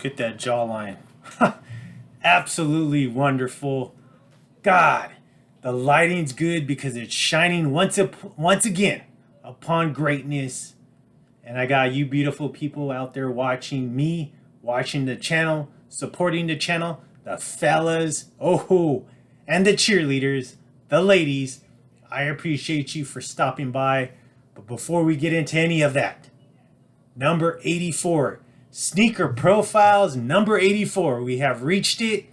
Look at that jawline. Absolutely wonderful. God, the lighting's good because it's shining once again upon greatness. And I got you beautiful people out there watching me, watching the channel, supporting the channel, the fellas, and the cheerleaders, the ladies. I appreciate you for stopping by. But before we get into any of that, number 84, Sneaker Profiles number 84. We have reached it,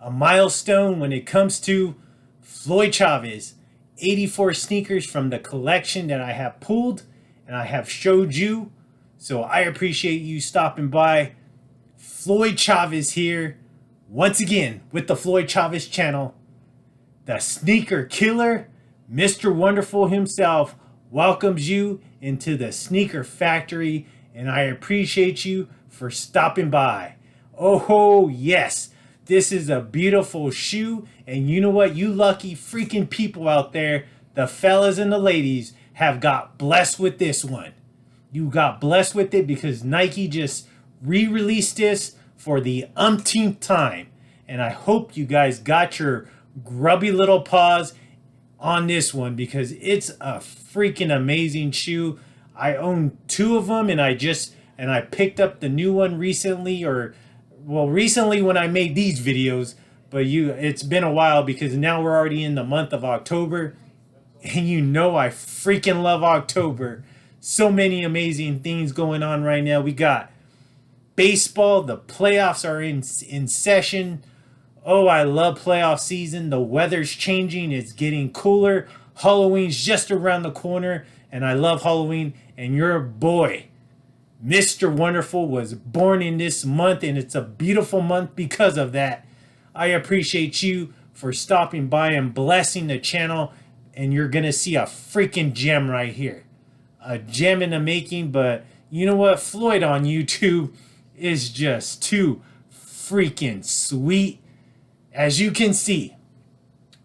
a milestone when it comes to Floyd Chavez. 84 sneakers from the collection that I have pulled and I have showed you. So I appreciate you stopping by. Floyd Chavez here, once again with the Floyd Chavez channel. The sneaker killer, Mr. Wonderful himself, welcomes you into the sneaker factory, and I appreciate you for stopping by. Oh yes, this is a beautiful shoe, and you know what? You lucky freaking people out there, the fellas and the ladies, have got blessed with this one. You got blessed with it because Nike just re-released this for the umpteenth time, and I hope you guys got your grubby little paws on this one because it's a freaking amazing shoe. I own two of them, and I picked up the new one recently, recently when I made these videos, but it's been a while because now we're already in the month of October, and you know I freaking love October. So many amazing things going on right now. We got baseball, the playoffs are in session. Oh, I love playoff season. The weather's changing. It's getting cooler. Halloween's just around the corner, and I love Halloween. And your boy, Mr. Wonderful, was born in this month, and it's a beautiful month because of that. I appreciate you for stopping by and blessing the channel, and you're going to see a freaking gem right here. A gem in the making, but you know what? Floyd on YouTube is just too freaking sweet. As you can see,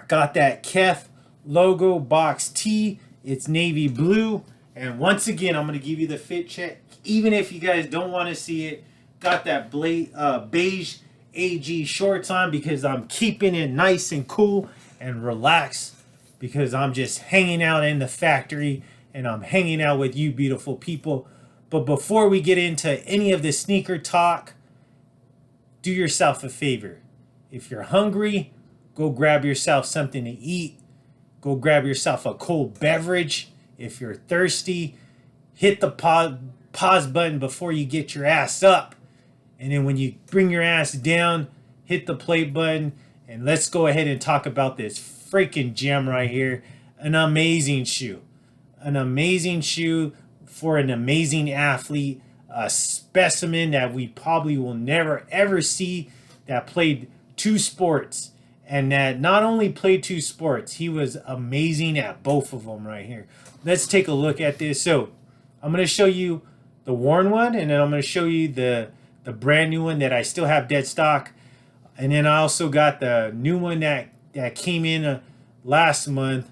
got that Kef logo box tee. It's navy blue. And once again, I'm going to give you the fit check. Even if you guys don't want to see it, got that beige AG shorts on because I'm keeping it nice and cool and relaxed because I'm just hanging out in the factory and I'm hanging out with you beautiful people. But before we get into any of the sneaker talk, do yourself a favor. If you're hungry, go grab yourself something to eat. Go grab yourself a cold beverage. If you're thirsty, hit the pause button before you get your ass up. And then when you bring your ass down, hit the play button. And let's go ahead and talk about this freaking gem right here. An amazing shoe. An amazing shoe for an amazing athlete. A specimen that we probably will never ever see that played two sports, and that not only played two sports, he was amazing at both of them right here. Let's take a look at this. So I'm going to show you the worn one, and then I'm going to show you the brand new one that I still have dead stock, and then I also got the new one that came in last month,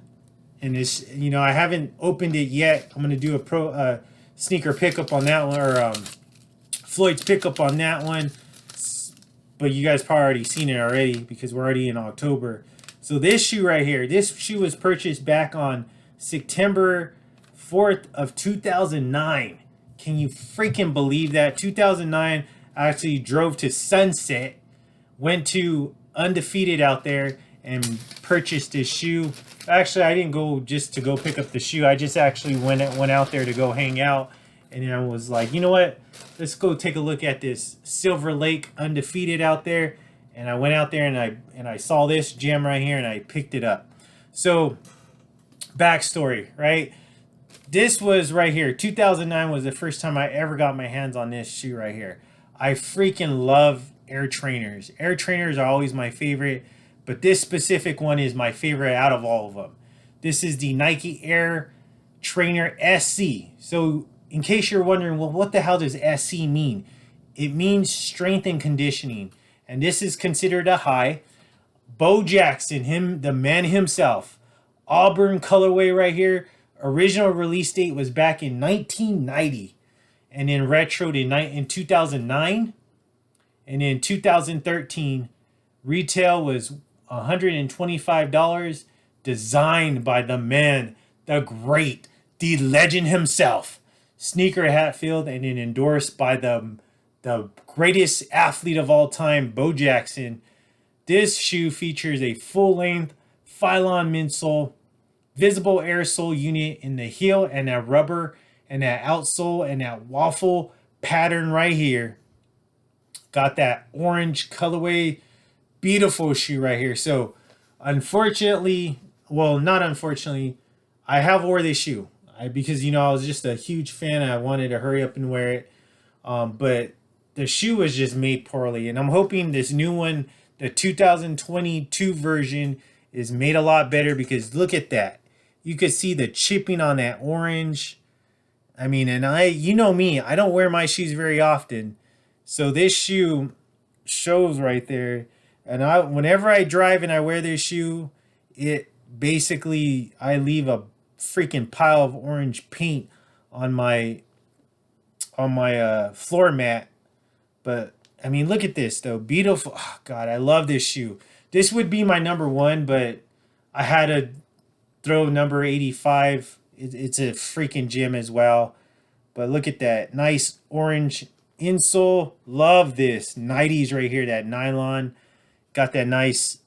and this, you know, I haven't opened it yet. I'm going to do a sneaker pickup on that one, or Floyd's pickup on that one. But you guys probably already seen it already because we're already in October. So this shoe right here, this shoe was purchased back on September 4th of 2009. Can you freaking believe that? 2009, I actually drove to Sunset, went to Undefeated out there, and purchased this shoe. Actually, I didn't go just to go pick up the shoe. I just actually went out there to go hang out. And then I was like, you know what? Let's go take a look at this Silver Lake Undefeated out there. And I went out there and I saw this gem right here and I picked it up. So, backstory, right? This was right here. 2009 was the first time I ever got my hands on this shoe right here. I freaking love Air Trainers. Air Trainers are always my favorite, but this specific one is my favorite out of all of them. This is the Nike Air Trainer SC. So, in case you're wondering, well, what the hell does SC mean? It means strength and conditioning. And this is considered a high. Bo Jackson, the man himself. Auburn colorway right here. Original release date was back in 1990. And then retroed in 2009. And in 2013, retail was $125, designed by the man, the great, the legend himself, Sneaker Hatfield, and then endorsed by the greatest athlete of all time, Bo Jackson. This shoe features a full-length Phylon midsole, visible air sole unit in the heel, and that rubber and that outsole and that waffle pattern right here. Got that orange colorway. Beautiful shoe right here. So unfortunately, well, not unfortunately, I have wore this shoe. Because, you know, I was just a huge fan. I wanted to hurry up and wear it. But the shoe was just made poorly. And I'm hoping this new one, the 2022 version, is made a lot better, because look at that. You could see the chipping on that orange. I mean, and you know me, I don't wear my shoes very often. So this shoe shows right there. And whenever I drive and I wear this shoe, it basically, I leave a freaking pile of orange paint on my floor mat. But I mean, look at this though. Beautiful. Oh, God, I love this shoe. This would be my number one, but I had to throw number 85. It's a freaking gem as well. But look at that nice orange insole. Love this 90s right here, that nylon. Got that nice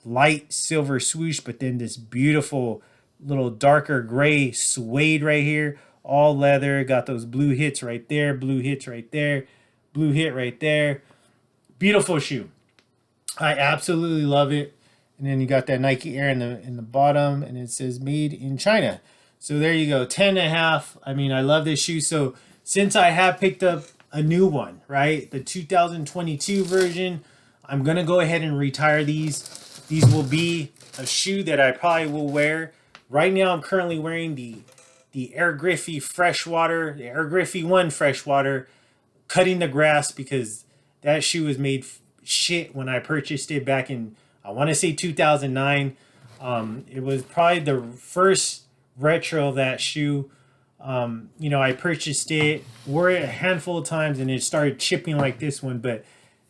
light silver swoosh, but then this beautiful little darker gray suede right here, all leather. Got those blue hits right there, blue hits right there, blue hit right there. Beautiful shoe. I absolutely love it. And then you got that Nike Air in the bottom, and it says made in China. So there you go, 10.5. I mean, I love this shoe. So since I have picked up a new one, right, the 2022 version, I'm gonna go ahead and retire these. These will be a shoe that I probably will wear. Right now, I'm currently wearing the Air Griffey Freshwater, the Air Griffey 1 Freshwater, cutting the grass, because that shoe was made shit when I purchased it back in, I want to say 2009. It was probably the first retro of that shoe. You know, I purchased it, wore it a handful of times, and it started chipping like this one. But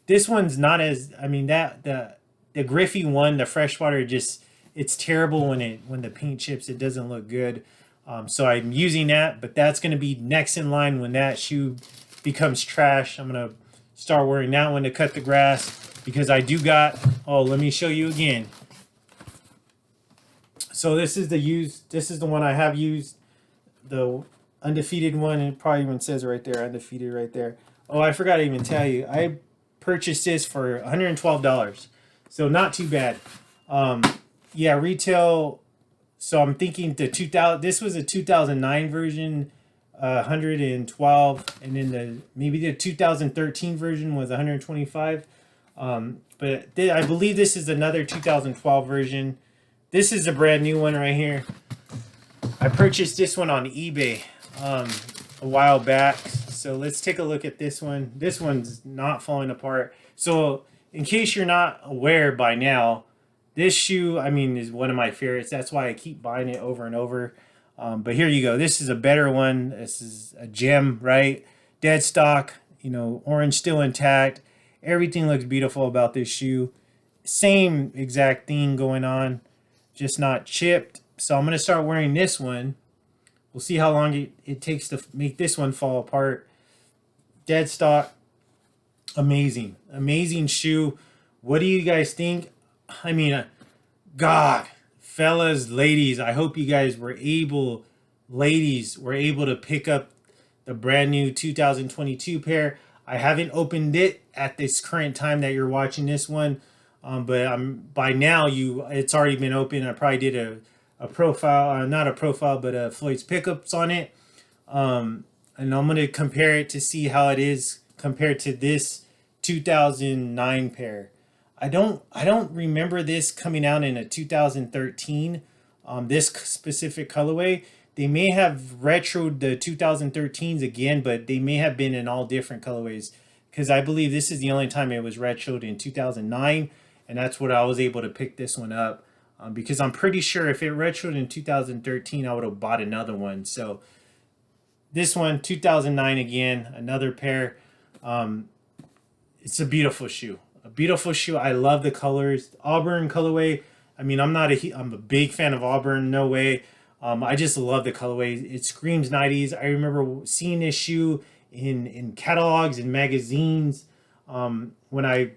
this one's not as, I mean, that the Griffey one, the Freshwater, just, it's terrible when the paint chips. It doesn't look good. So I'm using that, but that's going to be next in line when that shoe becomes trash. I'm going to start wearing that one to cut the grass, because I do got, oh, let me show you again. So this is the one I have used, the undefeated one, and it probably even says right there, undefeated right there. Oh, I forgot to even tell you, I purchased this for $112. So not too bad. Yeah, retail. So I'm thinking this was a 2009 version, 112, and then maybe the 2013 version was 125. But I believe this is another 2012 version. This is a brand new one right here. I purchased this one on eBay a while back. So let's take a look at this one. This one's not falling apart. So in case you're not aware by now, this shoe, I mean, is one of my favorites. That's why I keep buying it over and over. But here you go. This is a better one. This is a gem, right? Dead stock, you know, orange still intact. Everything looks beautiful about this shoe. Same exact thing going on, just not chipped. So I'm going to start wearing this one. We'll see how long it takes to make this one fall apart. Dead stock. Amazing. Amazing shoe. What do you guys think? I mean, God, fellas, ladies, I hope you guys were able to pick up the brand new 2022 pair. I haven't opened it at this current time that you're watching this one, but by now it's already been open. I probably did a profile, not a profile, but a Floyd's pickups on it, and I'm gonna compare it to see how it is compared to this 2009 pair. I don't remember this coming out in a 2013, this specific colorway. They may have retroed the 2013s again, but they may have been in all different colorways, because I believe this is the only time it was retroed in 2009, and that's what I was able to pick this one up, because I'm pretty sure if it retroed in 2013, I would have bought another one. So this one, 2009 again, another pair. It's a beautiful shoe. A beautiful shoe. I love the colors. Auburn colorway. I mean, I'm a big fan of Auburn. No way. I just love the colorway. It screams 90s. I remember seeing this shoe in catalogs and magazines when I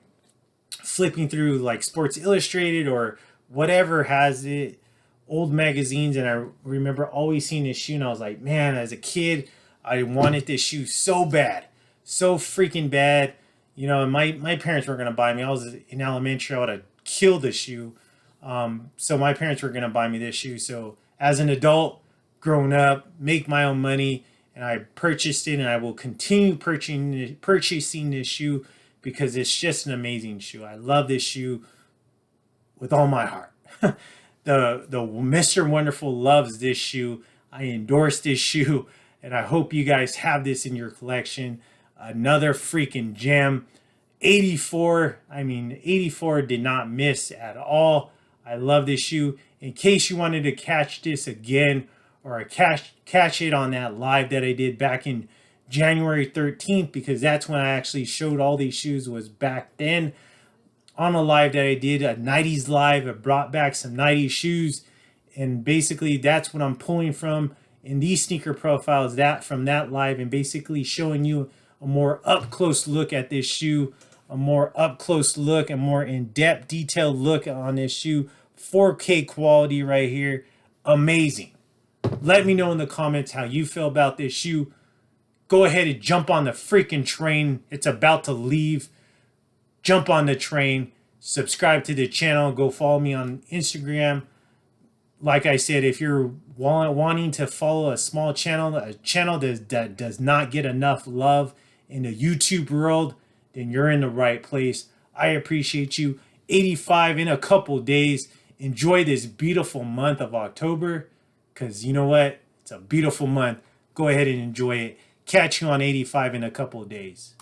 flipping through like Sports Illustrated or whatever has it, old magazines, and I remember always seeing this shoe, and I was like, man, as a kid, I wanted this shoe so bad, so freaking bad. You know, and my parents were gonna buy me. I was in elementary. I would have killed the shoe. So my parents were gonna buy me this shoe. So as an adult, grown up, make my own money, and I purchased it, and I will continue purchasing this shoe because it's just an amazing shoe. I love this shoe with all my heart. The Mr. Wonderful loves this shoe. I endorse this shoe, and I hope you guys have this in your collection. Another freaking gem. 84. I mean, 84 did not miss at all. I love this shoe. In case you wanted to catch this again, or catch it on that live that I did back in January 13th, because that's when I actually showed all these shoes, was back then on a live that I did, a 90s live. I brought back some 90s shoes, and basically that's what I'm pulling from in these sneaker profiles, that from that live, and basically showing you a more up close look at this shoe, a more up close look, a more in-depth detailed look on this shoe. 4K quality right here. Amazing. Let me know in the comments how you feel about this shoe. Go ahead and jump on the freaking train. It's about to leave. Jump on the train. Subscribe to the channel. Go follow me on Instagram. Like I said, if you're wanting to follow a small channel, a channel that does not get enough love in the YouTube world, then you're in the right place. I appreciate you. 85 in a couple days. Enjoy this beautiful month of October, because you know what? It's a beautiful month. Go ahead and enjoy it. Catch you on 85 in a couple of days.